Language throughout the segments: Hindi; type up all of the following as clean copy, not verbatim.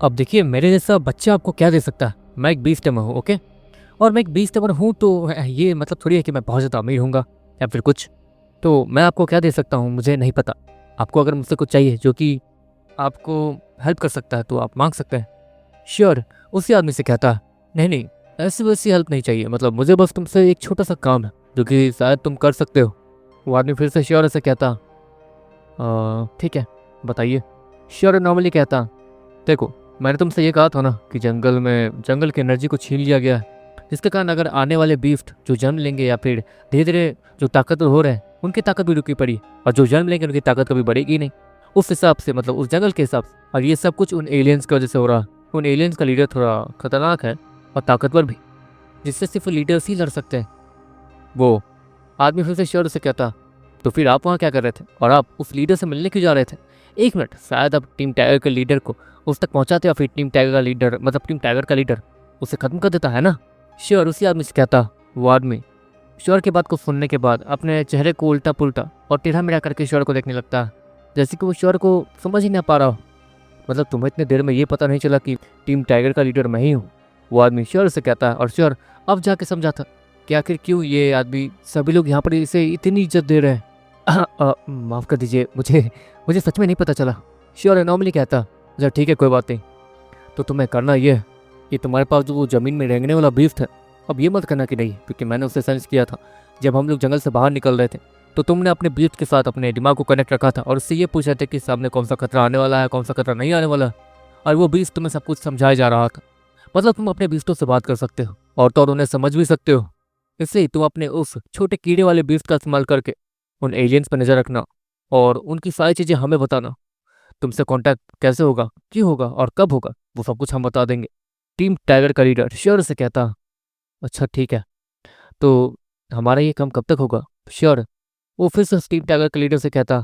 अब देखिए, मेरे जैसा बच्चा आपको क्या दे सकता है। मैं एक बीस टेमर हूँ, ओके। और मैं एक बीस टेमर हूँ तो ये मतलब थोड़ी है कि मैं बहुत ज़्यादा अमीर हूँगा या फिर कुछ। तो मैं आपको क्या दे सकता हूँ मुझे नहीं पता। आपको अगर मुझसे कुछ चाहिए जो कि आपको हेल्प कर सकता है तो आप मांग सकते हैं। श्योर, उसी आदमी से कहता, नहीं नहीं, ऐसी वैसी हेल्प नहीं चाहिए, मतलब मुझे बस तुमसे एक छोटा सा काम है जो कि शायद तुम कर सकते हो। वो आदमी फिर से श्योर से कहता, ठीक है, बताइए। श्योर नॉर्मली कहता, देखो, मैंने तुमसे ये कहा था ना कि जंगल की एनर्जी को छीन लिया गया है, जिसके कारण अगर आने वाले बीस्ट जो जन्म लेंगे या फिर धीरे धीरे जो ताकतवर हो रहे हैं उनकी ताकत भी रुकी पड़ी, और जो जन्म लेंगे उनकी ताकत कभी बढ़ेगी नहीं। उस हिसाब से, मतलब उस जंगल के हिसाब से, और ये सब कुछ उन एलियंस की वजह से हो रहा है। उन एलियंस का लीडर थोड़ा खतरनाक है और ताकतवर भी, जिससे सिर्फ लीडर्स ही लड़ सकते हैं। वो आदमी फिर से श्योर से कहता, तो फिर आप वहाँ क्या कर रहे थे और आप उस लीडर से मिलने क्यों जा रहे थे? एक मिनट, शायद आप टीम टाइगर के लीडर को उस तक पहुंचाते या फिर टीम टाइगर का लीडर, मतलब टीम टाइगर का लीडर उसे खत्म कर देता है ना। श्योर उसी आदमी से कहता। वो आदमी श्योर की बात को सुनने के बाद अपने चेहरे को उल्टा पुल्टा और टेढ़ा मेढ़ा करके श्योर को देखने लगता है, जैसे कि वो श्योर को समझ ही ना पा रहा हो। मतलब तुम्हें इतने देर में ये पता नहीं चला कि टीम टाइगर का लीडर मैं ही हूँ? वो आदमी श्योर से कहता है, और श्योर अब जाके समझा था कि आखिर क्यों ये आदमी, सभी लोग यहाँ पर इसे इतनी इज्जत दे रहे हैं। माफ़ कर दीजिए, मुझे मुझे सच में नहीं पता चला। श्योर नॉर्मली कहता, अच्छा ठीक है, कोई बात नहीं। तो तुम्हें करना ये है कि तुम्हारे पास जो वो ज़मीन में रेंगने वाला बीफ है, अब ये मत करना कि नहीं, क्योंकि मैंने उससे सेंस किया था जब हम लोग जंगल से बाहर निकल रहे थे, तो तुमने अपने बीफ के साथ अपने दिमाग को कनेक्ट रखा था और उससे ये पूछा था कि सामने कौन सा खतरा आने वाला है, कौन सा खतरा नहीं आने वाला है। और वो बीफ तुम्हें सब कुछ समझाया जा रहा था। मतलब तुम अपने बीफों से बात कर सकते हो और तो और उन्हें समझ भी सकते हो। इससे तुम अपने उस छोटे कीड़े वाले बीफ का इस्तेमाल करके उन एलियंस पर नज़र रखना और उनकी सारी चीज़ें हमें बताना। तुमसे कांटेक्ट कैसे होगा, क्यों होगा और कब होगा, वो सब कुछ हम बता देंगे। टीम टाइगर का लीडर श्योर से कहता, अच्छा ठीक है, तो हमारा ये काम कब तक होगा? श्योर वो फिर से टीम टाइगर के लीडर से कहता,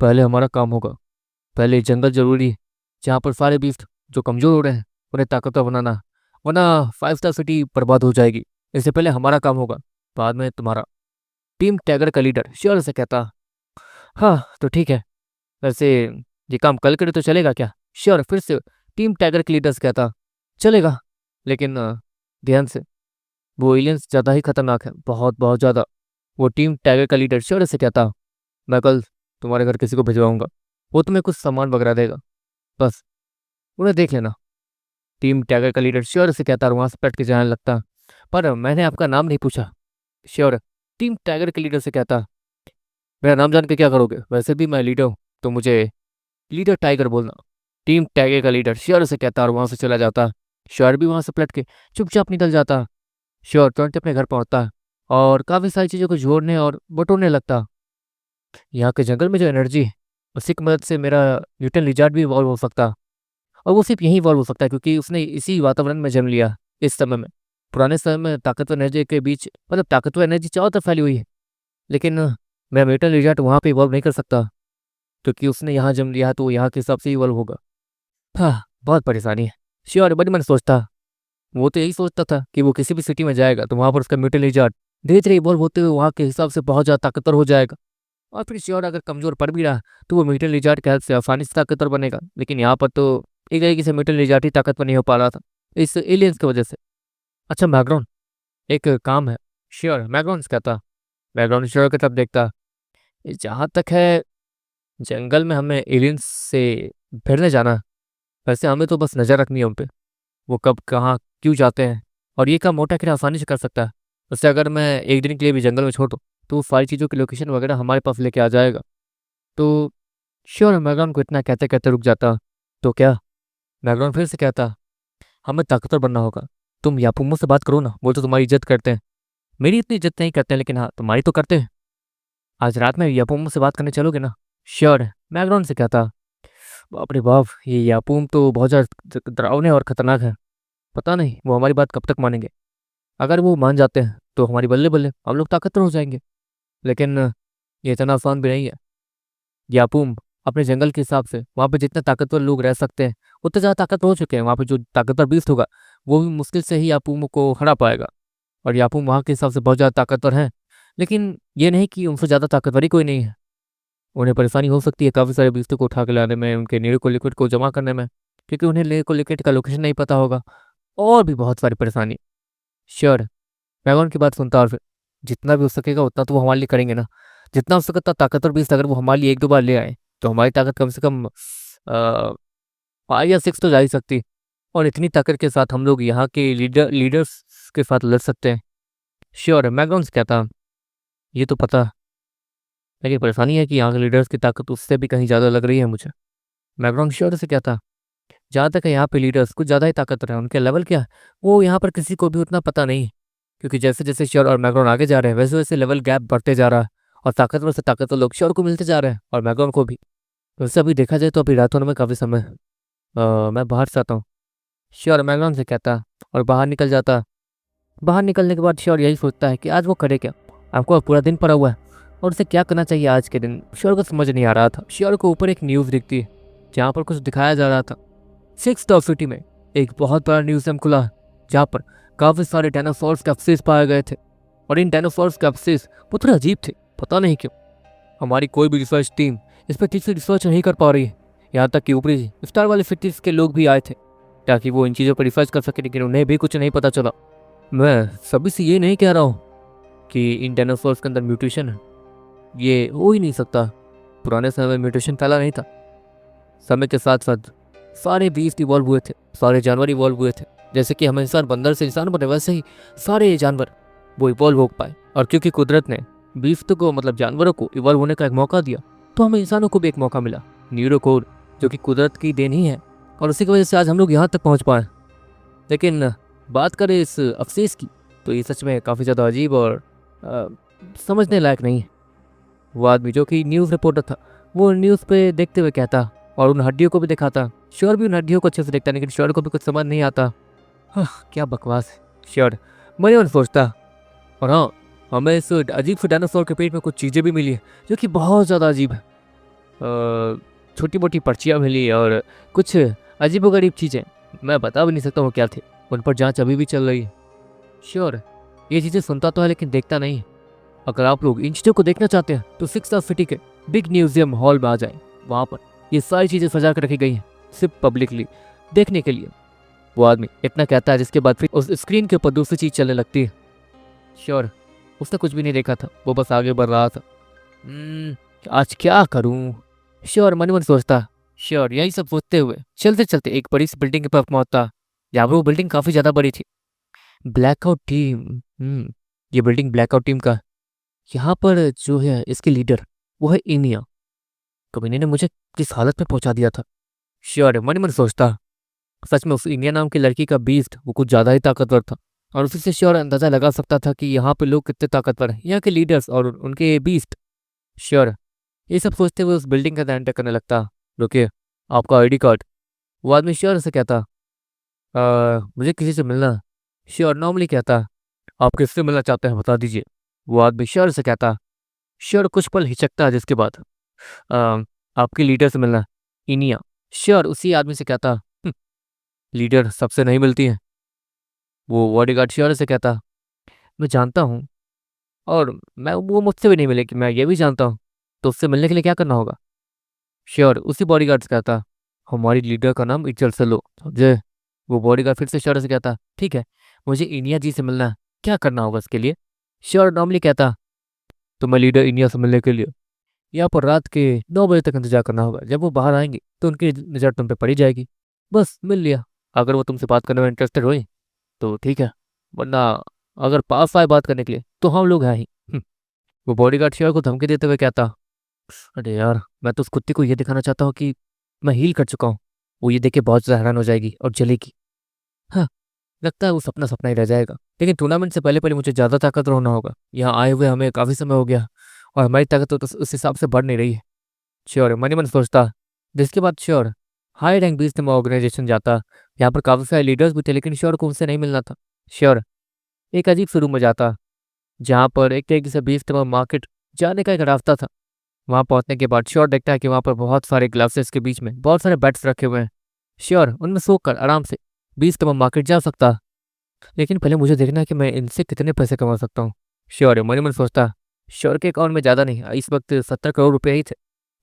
पहले हमारा काम होगा, पहले ये जंगल जरूरी है जहाँ पर सारे बीस्ट जो कमज़ोर हो रहे हैं उन्हें ताकतवर बनाना, वरना 5 स्टार सिटी बर्बाद हो जाएगी। इससे पहले हमारा काम होगा, बाद में तुम्हारा। टीम टाइगर का लीडर श्योर से कहता, हाँ तो ठीक है, वैसे ये काम कल करे तो चलेगा क्या? श्योर फिर से टीम टाइगर के लीडर से कहता, चलेगा, लेकिन ध्यान से, वो एलियंस ज़्यादा ही खतरनाक है, बहुत बहुत ज़्यादा। वो टीम टाइगर का लीडर श्योर से कहता, मैं कल तुम्हारे घर किसी को भिजवाऊंगा, वो तुम्हें कुछ सामान वगैरह देगा, बस उन्हें देख लेना। टीम टाइगर का लीडर श्योर से कहता और वहाँ से पलट के जाने लगता, पर मैंने आपका नाम नहीं पूछा। श्योर टीम टाइगर के लीडर से कहता, मेरा नाम जान के क्या करोगे, वैसे भी मैं लीडर हूँ, तो मुझे लीडर टाइगर बोलना। टीम टाइगर का लीडर श्योर से कहता और वहाँ से चला जाता। श्योर भी वहाँ से पलट के चुपचाप निकल जाता। श्योर तुरंत अपने घर पहुँचता है और काफ़ी सारी चीज़ों को जोड़ने और बटोरने लगता। यहाँ के जंगल में जो एनर्जी है उसी की मदद से मेरा न्यूटन लिजार्ड भी इवॉल्व हो सकता, और वो सिर्फ यहीं इवॉल्व हो सकता है क्योंकि उसने इसी वातावरण में जन्म लिया इस समय में। पुराने समय में ताकतवर एनर्जी के बीच, मतलब ताकतवर एनर्जी चारों तरफ फैली हुई है, लेकिन मेरा न्यूटन लिजार्ड वहाँ पे इवॉल्व नहीं कर सकता क्योंकि उसने यहाँ जन्म लिया है, तो वो यहाँ के हिसाब से इवॉल्व होगा। हाँ, बहुत परेशानी है। श्योर बड़ी मन सोचता, वो तो यही सोचता था कि वो किसी भी सिटी में जाएगा तो वहाँ पर उसका म्यूटेंट लिजार्ड धीरे धीरे इवॉल्व होते हुए वहाँ के हिसाब से बहुत ज़्यादा ताकतवर हो जाएगा। और फिर श्योर अगर कमज़ोर पड़ भी रहा तो वो म्यूटेंट लिजार्ड के हेल्प से आसानी से ताकतवर बनेगा, लेकिन यहाँ पर तो एक तरीके से म्यूटेंट लिजार्ड ही ताकतवर नहीं हो पा रहा था इस एलियंस की वजह से। अच्छा बैकग्राउंड, एक काम है। श्योर बैकग्राउंड कहता। बैकग्राउंड श्योर की तरफ देखता, जहाँ तक है जंगल में हमें एलियंस से भिड़ने जाना है, वैसे हमें तो बस नज़र रखनी है उन पे, वो कब कहाँ क्यों जाते हैं, और ये काम मोटा खीरा आसानी से कर सकता है। उससे अगर मैं एक दिन के लिए भी जंगल में छोड़ दूँ तो वो सारी चीज़ों की लोकेशन वगैरह हमारे पास लेके आ जाएगा। तो श्योर मैगन को इतना कहते कहते रुक जाता। तो क्या? मैगन फिर से कहता, हमें ताकतवर बनना होगा। तुम यापुमो से बात करो ना, वो तो तुम्हारी इज्जत करते हैं। मेरी इतनी इज्जत नहीं करते हैं, लेकिन हाँ तुम्हारी तो करते हैं। आज रात में यापुमो से बात करने चलोगे ना? श्योर मैगन से कहता। बाप रे बाप, ये यापुम तो बहुत ज़्यादा डरावने और खतरनाक है। पता नहीं वो हमारी बात कब तक मानेंगे। अगर वो मान जाते हैं तो हमारी बल्ले बल्ले हम लोग ताकतवर हो जाएंगे, लेकिन ये इतना आसान भी नहीं है। यापूम अपने जंगल के हिसाब से वहाँ पे जितने ताकतवर लोग रह सकते हैं उतने ज़्यादा ताकतवर हो चुके हैं। वहाँ पे जो ताकतवर बीस्ट होगा वो भी मुश्किल से ही यापूम को हरा पाएगा, और यापूम वहाँ के हिसाब से बहुत ज़्यादा ताकतवर हैं। लेकिन ये नहीं कि उनसे ज़्यादा ताकतवर ही कोई नहीं है। उन्हें परेशानी हो सकती है काफ़ी सारे बीस्तों को उठा के लाने में, उनके नीड को लिक्विड को जमा करने में, क्योंकि उन्हें लोकेट का लोकेशन नहीं पता होगा, और भी बहुत सारी परेशानी। श्योर, मैं उनकी बात सुनता, और फिर जितना भी हो सकेगा उतना तो वो हमारे लिए करेंगे ना। जितना हो सके उतना ताकतवर बीस्ट अगर वो हमारे लिए एक दो बार ले आए तो हमारी ताकत कम से कम 5 या 6 तो जा ही सकती। और इतनी ताकत के साथ हम लोग यहाँ के लीडर्स के साथ लड़ सकते हैं। श्योर, मैकडॉनल्ड्स क्या था ये तो पता, लेकिन परेशानी है कि यहाँ के लीडर्स की ताकत उससे भी कहीं ज़्यादा लग रही है मुझे। मैकडॉनल्ड श्योर से क्या था, जहाँ तक है यहाँ पे लीडर्स कुछ ज़्यादा ही ताकतवर है। उनके लेवल क्या है वो यहाँ पर किसी को भी उतना पता नहीं है, क्योंकि जैसे जैसे श्योर और मैक्रोन आगे जा रहे हैं वैसे वैसे लेवल गैप बढ़ते जा रहा है, और ताकतवर से ताकतवर लोग श्योर को मिलते जा रहे हैं और मैक्रोन को भी। वैसे अभी देखा जाए तो अभी रात होने में काफ़ी समय है। मैं बाहर से आता हूँ। श्योर मैक्रोन से कहता और बाहर निकल जाता। बाहर निकलने के बाद श्योर यही सोचता है कि आज वो करे क्या। आपको पूरा दिन पड़ा हुआ है और उसे क्या करना चाहिए आज के दिन श्योर को समझ नहीं आ रहा था। श्योर को ऊपर एक न्यूज़ दिखती है जहाँ पर कुछ दिखाया जा रहा था। 6th सिटी में एक बहुत बड़ा म्यूजियम खुला जहाँ पर काफ़ी सारे डायनासोर्स के अवशेष पाए गए थे, और इन डायनासोर्स के अवशेष वो थोड़े अजीब थे, पता नहीं क्यों। हमारी कोई भी रिसर्च टीम इस पर ठीक से रिसर्च नहीं कर पा रही है। यहाँ तक कि ऊपरी स्टार वाले सिटीज के लोग भी आए थे ताकि वो इन चीज़ों पर रिसर्च कर सके, लेकिन उन्हें भी कुछ नहीं पता चला। मैं सभी से ये नहीं कह रहा हूँ कि इन डायनासोर्स के अंदर म्यूटेशन है, ये हो ही नहीं सकता। पुराने समय में म्यूटेशन फैला नहीं था। समय के साथ साथ सारे बीस्ट इवॉल्व हुए थे, सारे जानवर इवॉल्व हुए थे। जैसे कि हम इंसान बंदर से इंसान बने वैसे ही सारे जानवर वो इवॉल्व हो पाए। और क्योंकि कुदरत ने बीस्ट को मतलब जानवरों को इवॉल्व होने का एक मौका दिया, तो हमें इंसानों को भी एक मौका मिला, न्यूरोकोड, जो कि कुदरत की देन ही है। और उसी की वजह से आज हम लोग यहाँ तक पहुँच पाए। लेकिन बात करें इस अफसेस की तो ये सच में काफ़ी ज़्यादा अजीब और समझने लायक नहीं है। वो आदमी जो कि न्यूज़ रिपोर्टर था वो न्यूज़ पे देखते हुए कहता और उन हड्डियों को भी दिखाता। श्योर भी उन हड्डियों को अच्छे से देखता, लेकिन श्योर को भी कुछ समझ नहीं आता। क्या बकवास है। श्योर मन ही मन सोचता। और हाँ, हमें इस अजीब से डायनासोर के पेट में कुछ चीज़ें भी मिली है जो कि बहुत ज़्यादा अजीब है। छोटी मोटी पर्चियाँ मिली और कुछ अजीब व गरीब चीज़ें, मैं बता भी नहीं सकता वो क्या थे। उन पर जांच अभी भी चल रही है। श्योर ये चीज़ें सुनता तो है लेकिन देखता नहीं है। अगर आप लोग इन चीज़ों को देखना चाहते हैं तो 6th सिटी के बिग म्यूजियम हॉल में आ जाएं। वहाँ पर ये सारी चीज़ें सजा कर रखी गई हैं सिर्फ पब्लिकली देखने के लिए। वो आदमी इतना कहता है जिसके बाद फिर उस स्क्रीन के ऊपर दूसरी चीज़ चलने लगती है। श्योर उसने कुछ भी नहीं देखा था, वो बस आगे बढ़ रहा था। आज क्या करूं? श्योर मन मन सोचता। श्योर यही सब सोचते हुए चलते चलते एक बड़ी सी बिल्डिंग के पास पहुंचता, जहाँ पर वो बिल्डिंग काफ़ी ज़्यादा बड़ी थी। ब्लैकआउट टीम, ये बिल्डिंग ब्लैकआउट टीम का। यहाँ पर जो है इसके लीडर वो है इनिया। कमीने ने मुझे किस हालत में पहुंचा दिया था। श्योर मन मन सोचता। सच में उस इंडिया नाम की लड़की का बीस्ट वो कुछ ज़्यादा ही ताकतवर था, और उसी से श्योर अंदाज़ा लगा सकता था कि यहाँ पे लोग कितने ताकतवर हैं, यहाँ के लीडर्स और उनके बीस्ट। श्योर ये सब सोचते हुए उस बिल्डिंग का ध्यान करने लगता। रुकिए, आपका आईडी कार्ड। वो आदमी श्योर से कहता, मुझे किसी से मिलना है।" श्योर नॉर्मली कहता, आप किससे मिलना चाहते हैं बता दीजिए। वो आदमी श्योर से कहता। श्योर कुछ पल हिचकता, जिसके बाद "अ, आपके लीडर से मिलना है, इनिया।" श्योर उसी आदमी से कहता, लीडर सबसे नहीं मिलती है। वो बॉडीगार्ड श्योर से कहता, मैं जानता हूँ, और मैं वो मुझसे भी नहीं मिलेगी, मैं ये भी जानता हूँ। तो उससे मिलने के लिए क्या करना होगा? श्योर उसी बॉडीगार्ड से कहता, हमारी लीडर का नाम इचल से लो समझे। वो बॉडीगार्ड फिर से श्योर से कहता, ठीक है, मुझे इनिया जी से मिलना है, क्या करना होगा इसके लिए? श्योर नॉर्मली कहता, तो मैं लीडर इनिया से मिलने के लिए यहाँ पर रात के 9 बजे तक इंतजार करना होगा। जब वो बाहर आएंगे तो उनकी नज़र तुम पे पड़ी जाएगी। बस मिल लिया। अगर वो तुमसे बात करने में इंटरेस्टेड हुई तो ठीक है, वरना अगर पास आए बात करने के लिए तो हम लोग हैं ही। वो बॉडीगार्ड शेयर को धमकी देते हुए कहता, अरे यार, मैं तो उस कुत्ते को ये दिखाना चाहता हूँ कि मैं हील कर चुका हूँ। वो ये देख के बहुत ज़्यादा हैरान हो जाएगी और जलेगी। हाँ, लगता है वो सपना सपना ही रह जाएगा। लेकिन टूर्नामेंट से पहले पहले मुझे ज़्यादा ताकतवर होना होगा। यहाँ आए हुए हमें काफ़ी समय हो गया और हमारी ताकत तो उस हिसाब से बढ़ नहीं रही है। श्योर मन ही मन सोचता। जिसके बाद श्योर हाई रैंक बीस्ट में ऑर्गेनाइजेशन जाता। यहाँ पर काफ़ी सारे लीडर्स भी थे, लेकिन श्योर को उनसे नहीं मिलना था। श्योर एक अजीब से रूम में जाता जहाँ पर एक तरीके से बीस्ट में मार्केट जाने का एक रास्ता था। वहाँ पहुँचने के बाद श्योर देखता है कि वहाँ पर बहुत सारे ग्लासेस के बीच में बहुत सारे बेड्स रखे हुए हैं। श्योर उनमें सोकर आराम से बीस्ट में मार्केट जा सकता, लेकिन पहले मुझे देखना है कि मैं इनसे कितने पैसे कमा सकता हूँ। श्योर मन ही मन सोचता। श्योर के अकाउंट में ज़्यादा नहीं, इस वक्त 70 करोड़ रुपये ही थे।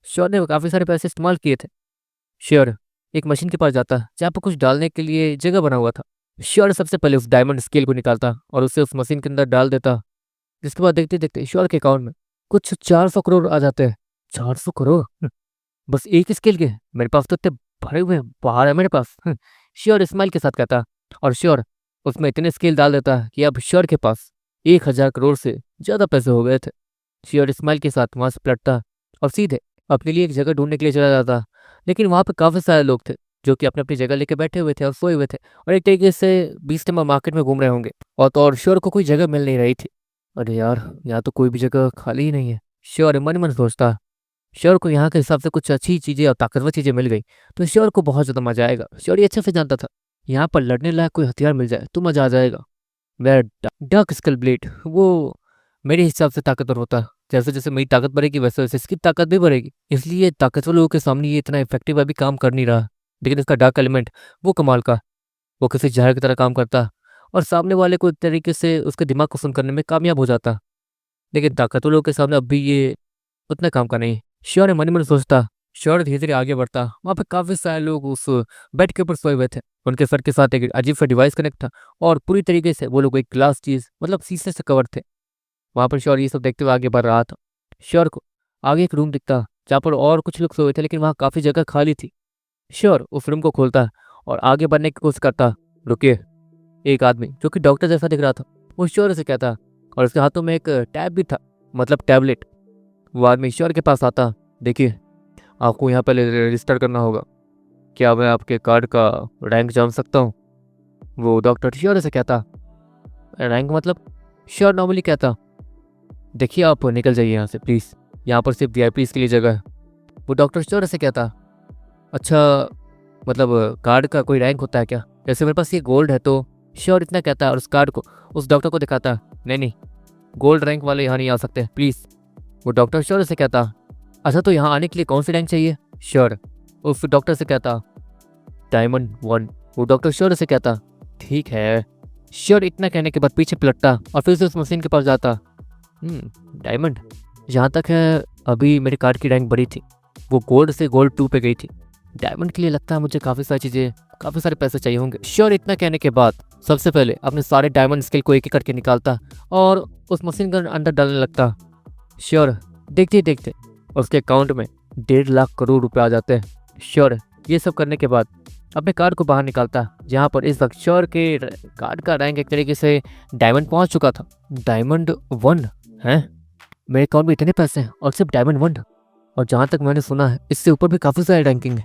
श्योर ने काफ़ी सारे पैसे इस्तेमाल किए थे। श्योर एक मशीन के पास जाता जहाँ पर कुछ डालने के लिए जगह बना हुआ था। श्योर सबसे पहले उस डायमंड स्केल को निकालता और उसे उस मशीन के अंदर डाल देता। जिसके बाद देखते देखते श्योर के अकाउंट में कुछ 400 करोड़ आ जाते हैं। 400 करोड़? बस एक स्केल के? मेरे पास तो इतने भरे हुए बाहर है मेरे पास। श्योर स्माइल के साथ कहता और श्योर उसमें इतने स्केल डाल देता कि अब श्योर के पास 1000 करोड़ से ज़्यादा पैसे हो गए थे। श्योर स्माइल के साथ वहाँ से पलटता और सीधे अपने लिए एक जगह ढूंढने के लिए चला जाता। लेकिन वहाँ पे काफ़ी सारे लोग थे जो कि अपनी अपनी जगह लेके बैठे हुए थे और सोए हुए थे और एक तरीके से 20 नंबर मार्केट में घूम रहे होंगे। और श्योर को कोई जगह मिल नहीं रही थी। अरे यार, यहाँ तो कोई भी जगह खाली ही नहीं है। श्योर मन ही मन सोचता। श्योर को यहाँ के हिसाब से कुछ अच्छी चीज़ें और ताकतवर चीज़ें मिल गई तो श्योर को बहुत ज़्यादा मजा आएगा। श्योर ये अच्छे से जानता था यहाँ पर लड़ने लायक कोई हथियार मिल जाए तो मजा आ जाएगा। मेरा डार्क स्कल ब्लेड वो मेरे हिसाब से ताकतवर होता। जैसे जैसे मेरी ताकत बढ़ेगी वैसे वैसे इसकी ताकत भी बढ़ेगी। इसलिए ताकतवर लोगों के सामने ये इतना इफेक्टिव अभी काम कर नहीं रहा। लेकिन इसका डार्क एलिमेंट वो कमाल का, वो किसी जहर की तरह काम करता और सामने वाले को एक तरीके से उसके दिमाग को सुन करने में कामयाब हो जाता। लेकिन ताकतवर लोगों के सामने अब भी ये उतना काम का नहीं। श्योर मन ही मन सोचता। श्योर धीरे धीरे आगे बढ़ता। वहाँ पे काफ़ी सारे लोग उस बेड के ऊपर सोए हुए थे। उनके सर के साथ एक अजीब सा डिवाइस कनेक्ट था और पूरी तरीके से वो लोग एक ग्लास चीज़ मतलब शीशे से कवर थे। वहाँ पर श्योर ये सब देखते हुए आगे बढ़ रहा था। श्योर को आगे एक रूम दिखता जहाँ पर और कुछ लोग सोए थे लेकिन वहाँ काफ़ी जगह खाली थी। श्योर उस रूम को खोलता और आगे बढ़ने की कोशिश करता। रुकिए। एक आदमी जो कि डॉक्टर जैसा दिख रहा था वो श्योर से कहता और उसके हाथों में एक टैब भी था, मतलब टैबलेट। वो आदमी श्योर के पास आता। देखिए, आपको यहाँ पहले रजिस्टर करना होगा। क्या मैं आपके कार्ड का रैंक जान सकता हूँ? वो डॉक्टर श्योर से कहता। रैंक मतलब? श्योर नॉर्मली कहता। देखिए, आप निकल जाइए यहाँ से प्लीज़, यहाँ पर सिर्फ वीआईपीज़ के लिए जगह है। वो डॉक्टर श्योर से कहता। अच्छा, मतलब कार्ड का कोई रैंक होता है क्या? जैसे मेरे पास ये गोल्ड है तो? श्योर इतना कहता और उस कार्ड को उस डॉक्टर को दिखाता। नहीं नहीं, गोल्ड रैंक वाले यहाँ नहीं आ सकते प्लीज़। वो डॉक्टर श्योर से कहता। अच्छा, तो यहाँ आने के लिए कौन सी रैंक चाहिए? श्योर उस डॉक्टर से कहता। डायमंड 1। वो डॉक्टर श्योर से कहता। ठीक है। श्योर इतना कहने के बाद पीछे पलटता और फिर से उस मशीन के पास जाता। डायमंड, जहाँ तक है अभी मेरे कार्ड की रैंक बढ़ी थी, वो गोल्ड से गोल्ड 2 पे गई थी। डायमंड के लिए लगता है मुझे काफ़ी सारी चीज़ें, काफ़ी सारे पैसे चाहिए होंगे। श्योर इतना कहने के बाद सबसे पहले अपने सारे डायमंड स्केल को एक एक करके निकालता और उस मशीन के अंदर डालने लगता। श्योर देखते ही देखते उसके अकाउंट में 1.5 लाख करोड़ रुपए आ जाते हैं। श्योर ये सब करने के बाद अपने कार्ड को बाहर निकालता जहाँ पर इस वक्त श्योर के कार्ड का रैंक एक तरीके से डायमंड पहुँच चुका था। डायमंड 1 हैं? मेरे अकाउंट में इतने पैसे हैं और सिर्फ डायमंड 1? और जहाँ तक मैंने सुना है इससे ऊपर भी काफ़ी सारी रैंकिंग है।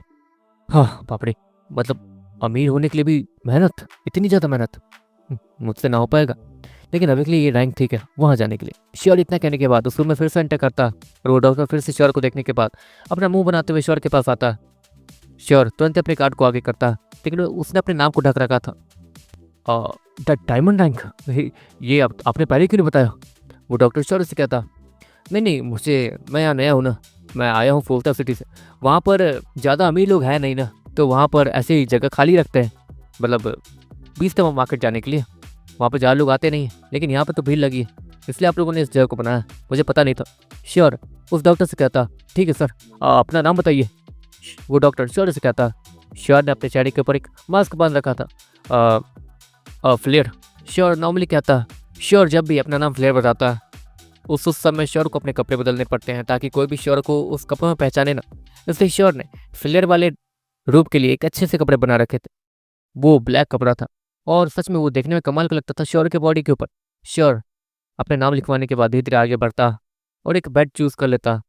हाँ बाप रे, मतलब अमीर होने के लिए भी मेहनत, इतनी ज़्यादा मेहनत मुझसे ना हो पाएगा। लेकिन अभी के लिए ये रैंक ठीक है वहाँ जाने के लिए। श्योर इतना कहने के बाद उस रूम में फिर से एंटर करता और वो डॉक्टर फिर से श्योर को देखने के बाद अपना मुंह बनाते हुए श्योर के पास आता। श्योर तुरंत अपने कार्ड को आगे करता लेकिन उसने अपने नाम को ढक रखा था। Diamond rank? ये आपने पहले क्यों नहीं बताया? वो डॉक्टर श्योर से कहता। नहीं, मैं यहाँ नया हूँ ना, मैं आया हूँ फोल्ता सिटी से। वहाँ पर ज़्यादा अमीर लोग हैं नहीं ना, तो वहाँ पर ऐसे ही जगह खाली रखते हैं, मतलब 20 नंबर मार्केट जाने के लिए। वहाँ पर ज़्यादा लोग आते नहीं हैं, लेकिन यहाँ पर तो भीड़ लगी है, इसलिए आप लोगों ने इस जगह को बनाया। मुझे पता नहीं था। श्योर उस डॉक्टर से कहता। ठीक है सर, अपना नाम बताइए। वो डॉक्टर श्योर से कहता। श्योर ने अपने चेहरे के ऊपर एक मास्क बांध रखा था। फ्लेयर। श्योर नॉर्मली कहता। श्योर जब भी अपना नाम फ्लेयर बताता उस समय श्योर को अपने कपड़े बदलने पड़ते हैं ताकि कोई भी श्योर को उस कपड़ों में पहचाने ना। इसलिए श्योर ने फ्लेयर वाले रूप के लिए एक अच्छे से कपड़े बना रखे थे। वो ब्लैक कपड़ा था और सच में वो देखने में कमाल का लगता था श्योर के बॉडी के ऊपर। श्योर अपने नाम लिखवाने के बाद धीरे धीरे आगे बढ़ता और एक बेड चूज कर लेता।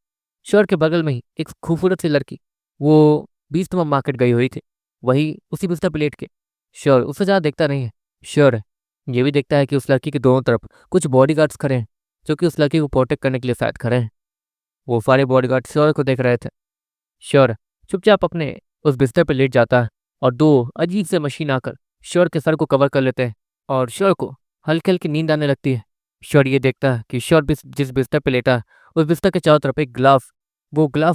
श्योर के बगल में ही एक खूबसूरत सी लड़की, वो 20 नंबर मार्केट गई हुई थी, वही उसी बिस्तर पे लेट के। श्योर उससे ज़्यादा देखता नहीं है। श्योर ये भी देखता है कि उस लड़की के दोनों तरफ कुछ बॉडीगार्ड्स खड़े हैं जो कि उस लड़की को प्रोटेक्ट करने के लिए शायद खड़े हैं। वो सारे बॉडीगार्ड श्योर को देख रहे थे। श्योर चुपचाप अपने उस बिस्तर पर लेट जाता है और 2 अजीब से मशीन आकर श्योर के सर को कवर कर लेते हैं और श्योर को हल्की हल्की नींद आने लगती है। श्योर ये देखता है कि श्योर जिस बिस्तर पर लेटा है उस बिस्तर के चारों तरफ एक ग्लास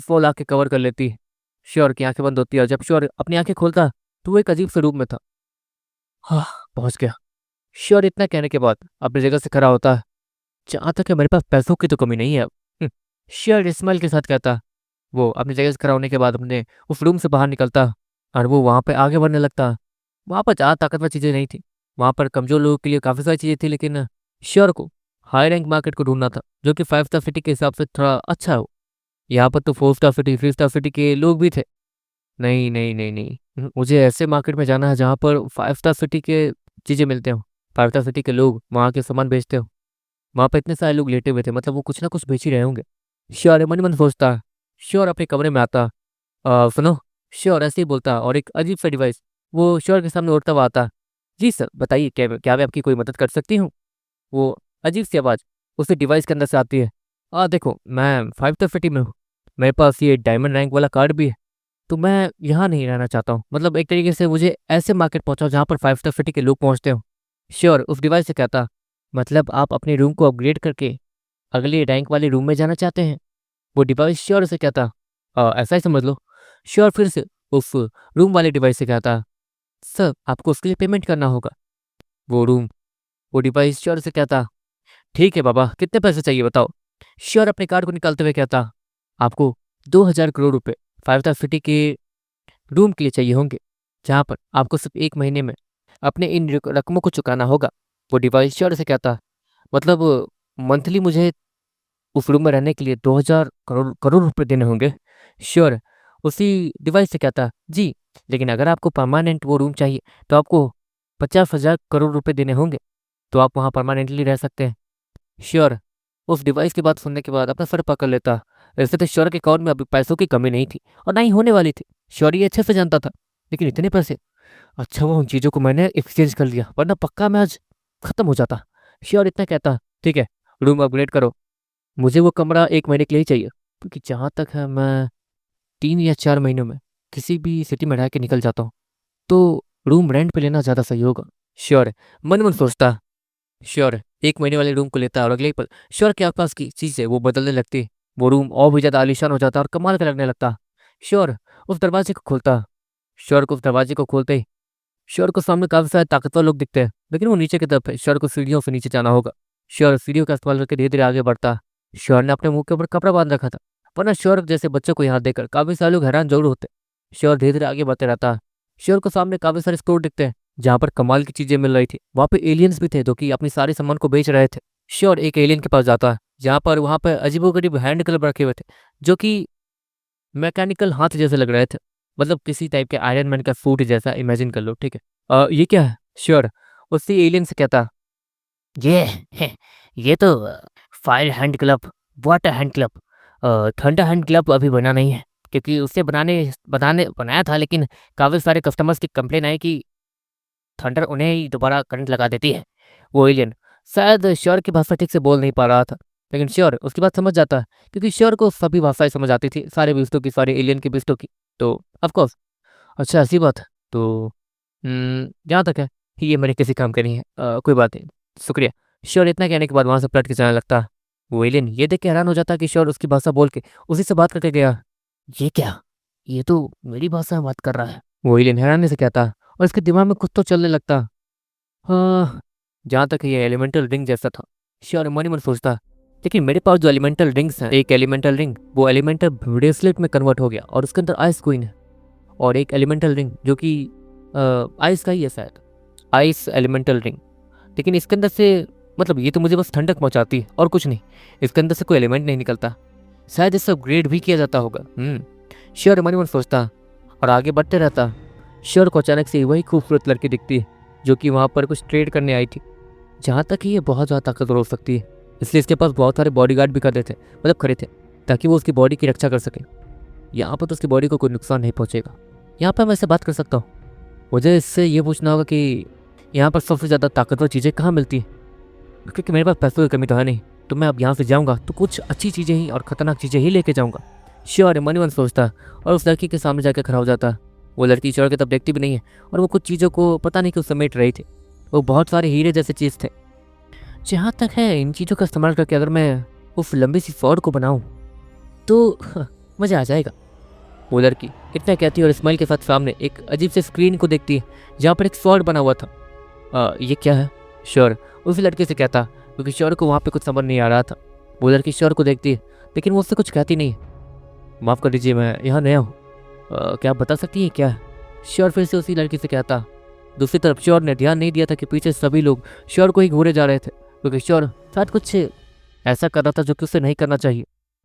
वॉल आके कवर कर लेती है। श्योर की आंखें बंद होती है और जब श्योर अपनी आंखें खोलता है तो वो एक अजीब से रूप में था। हाँ पहुंच गया। श्योर इतना कहने के बाद अपनी जगह से खड़ा होता है। जहाँ तक है मेरे पास पैसों की तो कमी नहीं है अब। श्योर स्माइल के साथ कहता। वो अपनी जगह से खड़ा होने के बाद अपने उस रूम से बाहर निकलता। और वो वहाँ पे आगे बढ़ने लगता। वहाँ पर ज़्यादा ताकतवर चीज़ें नहीं थी, वहाँ पर कमज़ोर लोगों के लिए काफ़ी सारी चीज़ें थी, लेकिन श्योर को हाई रैंक मार्केट को ढूँढना था, जो कि 5 स्टार सिटी के हिसाब से थोड़ा अच्छा हो। यहाँ पर तो 4 स्टार सिटी, 3 स्टार सिटी के लोग भी थे। नहीं, नहीं, नहीं, नहीं। मुझे ऐसे मार्केट में जाना है जहाँ पर 5 स्टार सिटी के चीज़ें मिलते हों, 5 स्टार सिटी के लोग वहाँ के सामान बेचते हो। वहाँ पे इतने सारे लोग लेटे हुए थे, मतलब वो कुछ ना कुछ बेच ही रहे होंगे। श्योर मन ही मन सोचता, श्योर अपने कमरे में आता, सुनो, श्योर ऐसे ही बोलता और एक अजीब सा डिवाइस वो श्योर के सामने उड़ता हुआ आता। जी सर, बताइए क्या मैं आपकी कोई मदद कर सकती हूँ? वो अजीब सी आवाज़ उसी डिवाइस के अंदर से आती है। देखो मैं 5 स्टार सिटी में हूँ, मेरे पास ये डायमंड रैंक वाला कार्ड भी है, तो मैं यहाँ नहीं रहना चाहता हूँ। मतलब एक तरीके से मुझे ऐसे मार्केट पहुँचाओ जहाँ पर 5 स्टार सिटी के लोग पहुँचते हो। श्योर उस डिवाइस से कहता, मतलब आप अपने रूम को अपग्रेड करके अगले रैंक वाले रूम में जाना चाहते हैं? वो डिवाइस श्योर से कहता, ऐसा ही समझ लो। श्योर फिर से उस रूम वाले डिवाइस से कहता, सर आपको उसके लिए पेमेंट करना होगा। वो रूम वो डिवाइस श्योर से कहता, ठीक है बाबा, कितने पैसे चाहिए बताओ? श्योर अपने कार्ड को निकालते हुए कहता, आपको 2000 करोड़ रुपए 5 स्टार सिटी के रूम के लिए चाहिए होंगे, जहाँ पर आपको सिर्फ 1 महीने में अपने इन रकमों को चुकाना होगा। वो डिवाइस श्योर से कहता, मतलब मंथली मुझे उस रूम में रहने के लिए 2000 करोड़ करोड़ रुपए देने होंगे। श्योर उसी डिवाइस से कहता, जी, लेकिन अगर आपको परमानेंट वो रूम चाहिए तो आपको 50,000 करोड़ रुपए देने होंगे, तो आप वहाँ परमानेंटली रह सकते हैं। श्योर उस डिवाइस की बात सुनने के बाद अपना सर पकड़ लेता। वैसे तो श्योर के अकाउंट में अभी पैसों की कमी नहीं थी और ना ही होने वाली थी। श्योर ये अच्छे से जानता था, लेकिन इतने पैसे, अच्छा हुआ उन चीज़ों को मैंने एक्सचेंज कर लिया, वरना पक्का मैं आज खत्म हो जाता। श्योर इतना कहता, ठीक है, रूम अपग्रेड करो, मुझे वो कमरा 1 महीने के लिए ही चाहिए, क्योंकि जहाँ तक है मैं 3 या 4 महीनों में किसी भी सिटी में रह के निकल जाता हूँ, तो रूम रेंट पे लेना ज़्यादा सही होगा। श्योर मन मन सोचता। श्योर 1 महीने वाले रूम को लेता और अगले ही पल श्योर के आसपास की चीज़ें वो बदलने लगती। वो रूम और भी ज़्यादा आलीशान हो जाता और कमाल का लगने लगता। श्योर उस दरवाजे को खोलता। श्योर को उस दरवाजे को खोलते ही श्योर को सामने काफ़ी सारे ताकतवर लोग दिखते हैं, लेकिन वो नीचे की तरफ है। श्योर को सीढ़ियों से नीचे जाना होगा। श्योर सीढ़ियों का इस्तेमाल करके धीरे-धीरे आगे बढ़ता। श्योर ने अपने मुँह के ऊपर कपड़ा बाँध रखा था, वरना श्योर जैसे बच्चों को यहाँ देखकर काफ़ी सारे लोग हैरान ज़रूर होते। श्योर धीरे-धीरे आगे बढ़ते रहता। श्योर को सामने काफ़ी सारे स्टोर दिखते हैं, जहाँ पर कमाल की चीज़ें मिल रही थी। वहाँ पे एलियंस भी थे, जो कि अपनी सारे सामान को बेच रहे थे। श्योर एक एलियन के पास जाता है, जहाँ पर वहाँ पे अजीबो-गरीब हैंड ग्लव रखे हुए थे, जो कि मैकेनिकल हाथ जैसे लग रहे थे। मतलब किसी टाइप के आयरन मैन का सूट जैसा इमेजिन कर लो, ठीक है? ये क्या है? श्योर उसी एलियन से कहता, ये ये तो fire hand glove, water hand glove, ठंडा हैंड ग्लव अभी बना नहीं है, क्योंकि उसे बनाया था, लेकिन काफ़ी सारे कस्टमर्स की कंप्लेन आई कि थंडर उन्हें ही दोबारा करंट लगा देती है। वो एलियन शायद श्योर की भाषा ठीक से बोल नहीं पा रहा था, लेकिन श्योर उसकी बात समझ जाता है, क्योंकि श्योर को सभी भाषाएं समझ आती थी, सारे बिस्तों की, सारे एलियन की बिस्तों की। तो ऑफ कोर्स, अच्छा ऐसी बात है। तो जहाँ तक है ये मेरे किसी काम का नहीं है, कोई बात नहीं, शुक्रिया। श्योर इतना कहने के बाद वहाँ से पलट के जाने लगता। वो एलियन ये देख के हैरान हो जाता कि श्योर उसकी भाषा बोल के उसी से बात करके गया। ये क्या, ये तो मेरी भाषा में बात कर रहा है। वो एलियन हैरानी से कहता और इसके दिमाग में कुछ तो चलने लगता। हाँ, जहाँ तक ये एलिमेंटल रिंग जैसा था। श्योर मन ही मन सोचता, लेकिन मेरे पास जो एलिमेंटल रिंग्स हैं, एक एलिमेंटल रिंग वो एलिमेंटल ब्रेसलेट में कन्वर्ट हो गया और उसके अंदर आइस क्वीन है, और एक एलिमेंटल रिंग जो कि आइस का ही है शायद, आइस एलिमेंटल रिंग। लेकिन इसके अंदर से, मतलब ये तो मुझे बस ठंडक पहुंचाती है और कुछ नहीं, इसके अंदर से कोई एलिमेंट नहीं निकलता। शायद इससे अपग्रेड भी किया जाता होगा। श्योर मन ही मन सोचता और आगे बढ़ते रहता। श्योर को अचानक से वही खूबसूरत लड़की दिखती है, जो कि वहाँ पर कुछ ट्रेड करने आई थी। जहाँ तक कि ये बहुत ज़्यादा ताकतवर हो सकती है, इसलिए इसके पास बहुत सारे बॉडीगार्ड भी खड़े थे, मतलब खड़े थे, ताकि वो उसकी बॉडी की रक्षा कर सके। यहाँ पर तो उसकी बॉडी को कोई नुकसान नहीं पहुँचेगा। यहाँ पर मैं इससे बात कर सकता हूँ। मुझे इससे ये पूछना होगा कि यहाँ पर सबसे ज़्यादा ताकतवर चीज़ें कहाँ मिलती हैं, क्योंकि मेरे पास पैसों की कमी तो है नहीं। तो मैं अब यहाँ से जाऊँगा तो कुछ अच्छी चीज़ें ही और ख़तरनाक चीज़ें ही लेके जाऊँगा। श्योर मन ही मन सोचता और उस लड़की के सामने जाकर खड़ा हो जाता। वो लड़की श्योर की तरफ देखती भी नहीं है, और वो कुछ चीज़ों को पता नहीं क्यों समेट रही थी। वो बहुत सारे हीरे जैसे चीज़ थे। जहाँ तक है इन चीज़ों का इस्तेमाल करके अगर मैं उस लंबी सी स्वॉर्ड को बनाऊँ तो मज़ा आ जाएगा। वो लड़की इतना कहती है और स्माइल के साथ सामने एक अजीब से स्क्रीन को देखती है, जहाँ पर एक स्वॉर्ड बना हुआ था। ये क्या है? श्योर उस लड़के से कहता, क्योंकि श्योर को वहाँ पे कुछ समझ नहीं आ रहा था। वो लड़की श्योर को देखती है, लेकिन वो उससे कुछ कहती नहीं है। माफ़ कर दीजिए, मैं यहाँ नया हूँ, क्या आप बता सकती हैं क्या है? श्योर फिर से उसी लड़की से कहता। दूसरी तरफ श्योर ने ध्यान नहीं दिया था कि पीछे सभी लोग श्योर को ही घूरे जा रहे थे, क्योंकि श्योर शायद कुछ ऐसा कर रहा था जो कि उसे नहीं करना चाहिए।